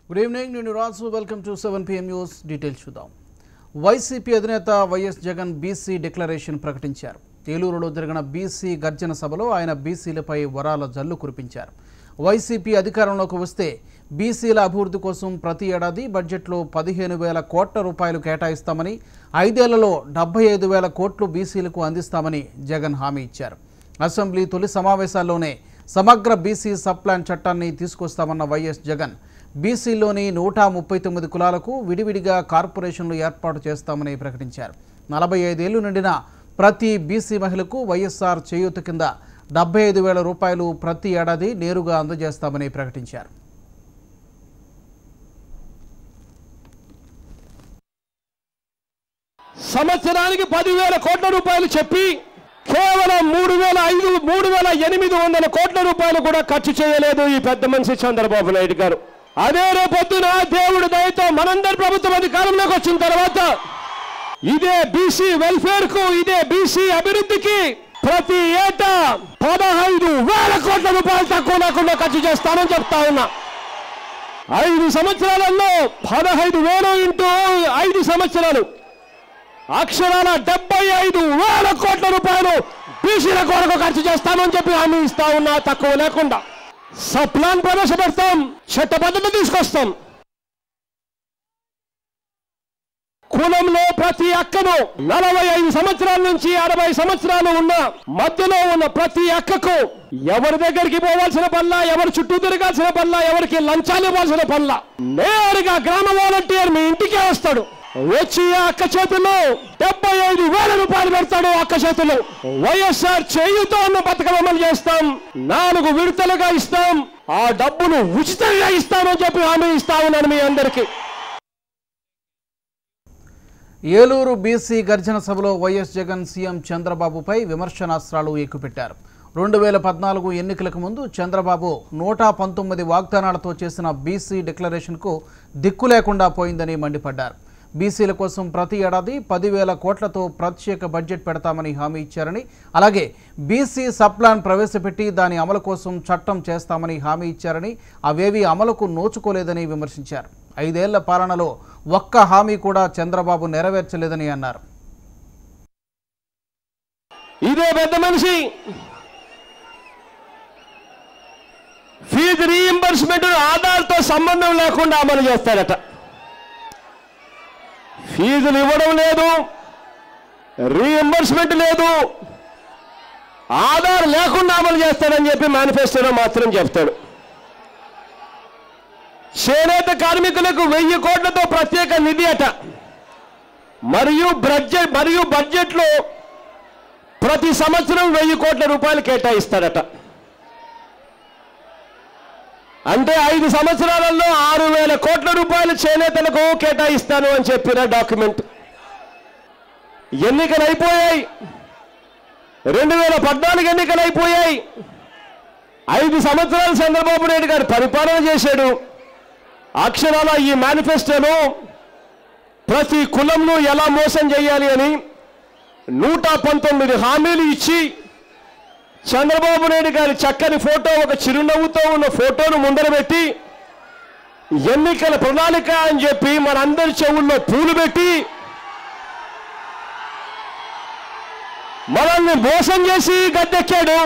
Good evening, నేను Raju. Welcome to 7 PM news. Details చూద్దాం. వైసీపీ అధినేత వైఎస్ జగన్ బీసీ డిక్లరేషన్ ప్రకటించారు. ఏలూరులో జరిగిన బీసీ గర్జన సభలో ఆయన బీసీలపై వరాల జల్లు కురిపించారు. వైసీపీ అధికారంలోకి వస్తే బీసీల అభివృద్ధి కోసం ప్రతి ఏడాది బడ్జెట్లో 15,000 కోట్ల రూపాయలు కేటాయిస్తామని, 5 ఏళ్లలో 75,000 కోట్లు బీసీలకు అందిస్తామని జగన్ హామీ ఇచ్చారు. అసెంబ్లీ తొలి సమావేశాల్లోనే సమగ్ర బీసీ సబ్ ప్లాన్ చట్టాన్ని తీసుకొస్తామన్న వైఎస్ జగన్ బీసీలోని 139 కులాలకు విడివిడిగా కార్పొరేషన్లు ఏర్పాటు చేస్తామని ప్రకటించారు. 45 ఏళ్లు నిండిన ప్రతి బీసీ మహిళకు వైఎస్ఆర్ చేయూత కింద 75,000 రూపాయలు ప్రతి ఏడాది నేరుగా అందజేస్తామని ప్రకటించారు. సంవత్సరానికి 10,000 కోట్ల రూపాయలు చెప్పి కేవలం 3,800 కోట్ల రూపాయలు కూడా ఖర్చు చేయలేదు ఈ పెద్ద మనిషి చంద్రబాబు నాయుడు గారు. అదే రేపొద్దున దేవుడి దయతో మనందరి ప్రభుత్వం అధికారంలోకి వచ్చిన తర్వాత ఇదే బీసీ వెల్ఫేర్ కు, ఇదే బీసీ అభివృద్ధికి ప్రతి ఏటా 15,000 కోట్ల రూపాయలు తక్కువ లేకుండా ఖర్చు చేస్తానని చెప్తా ఉన్నా. 5 సంవత్సరాలలో 15,000 ఇంటూ 5 సంవత్సరాలు అక్షరాల 75,000 కోట్ల రూపాయలు బీసీల కొరకు ఖర్చు చేస్తామని చెప్పి హామీ ఇస్తా ఉన్నా. తక్కువ లేకుండా సబ్ ప్లాన్ ప్రవేశపెడతాం, చట్టబద్ధత తీసుకొస్తాం. కులంలో ప్రతి అక్కను 45 సంవత్సరాల నుంచి 60 సంవత్సరాలు ఉన్న మధ్యలో ఉన్న ప్రతి అక్కకు ఎవరి దగ్గరికి పోవాల్సిన పనుల, ఎవరి చుట్టూ తిరగాల్సిన పనుల, ఎవరికి లంచాలు ఇవ్వాల్సిన పనుల నేరుగా గ్రామ వాలంటీర్ మీ ఇంటికే వస్తాడు. వచ్చి ఆ అక్క చేతుల్లో 75,000 రూపాయలు పెడతాడు. అక్క చేతులు వైఎస్ఆర్ చేయూత అన్న పథకం అమలు చేస్తాం. 4 విడతలుగా ఇస్తాం. ఆ డబ్బును ఉచితంగా ఇస్తామని చెప్పి హామీ ఇస్తా ఉన్నాను మీ అందరికీ. ఏలూరు బీసీ గర్జన సభలో వైఎస్ జగన్ సీఎం చంద్రబాబుపై విమర్శనాస్త్రాలు ఎక్కుపెట్టారు. 2014 ఎన్నికలకు ముందు చంద్రబాబు 119 వాగ్దానాలతో చేసిన బీసీ డిక్లరేషన్కు దిక్కు లేకుండా పోయిందని మండిపడ్డారు. బీసీల కోసం ప్రతి ఏడాది 10,000 కోట్లతో ప్రత్యేక బడ్జెట్ పెడతామని హామీ ఇచ్చారని, అలాగే బీసీ సబ్ ప్లాన్ ప్రవేశపెట్టి దాని అమలు కోసం చట్టం చేస్తామని హామీ ఇచ్చారని, అవేవి అమలుకు నోచుకోలేదని విమర్శించారు. 5 ఏళ్ల పాలనలో ఒక్క హామీ కూడా చంద్రబాబు నెరవేర్చలేదని అన్నారు. ఇదే పెద్ద మనిషి ఫీజు రీయింబర్స్మెంట్ ఆధార్తో సంబంధం లేకుండా అమలు చేస్తారట. ఫీజులు ఇవ్వడం లేదు, రీయింబర్స్మెంట్ లేదు, ఆధార్ లేకుండా అమలు చేస్తాడని చెప్పి మేనిఫెస్టోలో మాత్రం చెప్తాడు. చేనేత కార్మికులకు 1000 కోట్లతో ప్రత్యేక నిధి అట. మరియు బడ్జెట్లో ప్రతి సంవత్సరం 1000 కోట్ల రూపాయలు కేటాయిస్తాడట. అంటే 5 సంవత్సరాలలో 6,000 కోట్ల రూపాయలు చేనేతలకు కేటాయిస్తాను అని చెప్పిన డాక్యుమెంట్. ఎన్నికలు అయిపోయాయి, 2014 ఎన్నికలు అయిపోయాయి. 5 సంవత్సరాలు చంద్రబాబు నాయుడు గారు పరిపాలన చేశాడు. అక్షరాల ఈ మేనిఫెస్టోను ప్రతి కులంను ఎలా మోసం చేయాలి అని 119 హామీలు ఇచ్చి చంద్రబాబు నాయుడు గారి చక్కని ఫోటో, ఒక చిరునవ్వుతో ఉన్న ఫోటోను ముందర పెట్టి ఎన్నికల ప్రణాళిక అని చెప్పి మనందరి చెవుల్లో పూలు పెట్టి మనల్ని మోసం చేసి గద్దెక్కాడు.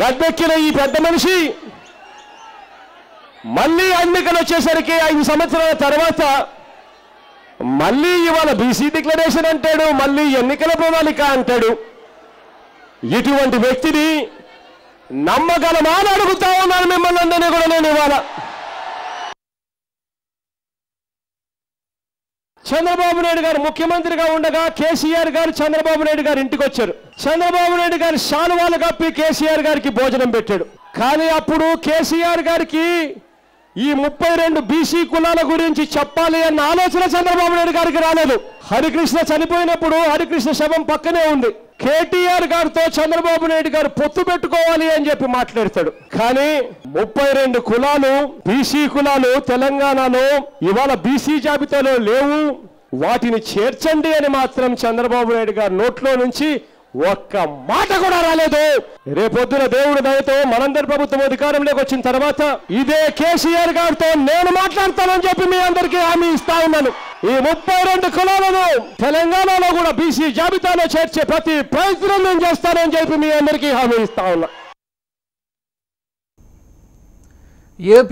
గద్దెక్కిన ఈ పెద్ద మనిషి మళ్ళీ ఎన్నికలు వచ్చేసరికి 5 సంవత్సరాల తర్వాత మళ్ళీ ఇవాళ బీసీ డిక్లరేషన్ అంటాడు, మళ్ళీ ఎన్నికల ప్రణాళిక అంటాడు. ఇటువంటి వ్యక్తిని నమ్మగలమా అని అడుగుతా ఉన్నాను మిమ్మల్ని అందరినీ కూడా నేను ఇవాళ. చంద్రబాబు నాయుడు గారు ముఖ్యమంత్రిగా ఉండగా కేసీఆర్ గారు చంద్రబాబు నాయుడు గారు ఇంటికి వచ్చారు. చంద్రబాబు నాయుడు గారు శాలువాలు కప్పి కేసీఆర్ గారికి భోజనం పెట్టాడు. కానీ అప్పుడు కేసీఆర్ గారికి ఈ 32 బీసీ కులాల గురించి చెప్పాలి అన్న ఆలోచన చంద్రబాబు నాయుడు గారికి రాలేదు. హరికృష్ణ చనిపోయినప్పుడు హరికృష్ణ శవం పక్కనే ఉంది. కేటీఆర్ గారితో చంద్రబాబు నాయుడు గారు పొత్తు పెట్టుకోవాలి అని చెప్పి మాట్లాడతాడు. కానీ 32 కులాలు, బీసీ కులాలు తెలంగాణలో ఇవాళ బీసీ జాబితాలో లేవు, వాటిని చేర్చండి అని మాత్రం చంద్రబాబు నాయుడు గారి నోట్లో నుంచి ఒక్క మాట కూడా రాలేదు. రేపొద్దున దేవుడి దయతో మనందరి ప్రభుత్వం అధికారంలోకి వచ్చిన తర్వాత ఇదే కేసీఆర్ గారితో నేను మాట్లాడతానని చెప్పి మీ అందరికీ హామీ ఇస్తా ఉన్నాను. ఈ 32 కులాలను తెలంగాణలో కూడా బీసీ జాబితాలో చేర్చే ప్రతి ప్రయత్నం నేను చేస్తానని చెప్పి మీ అందరికీ హామీ ఇస్తా ఉన్నా.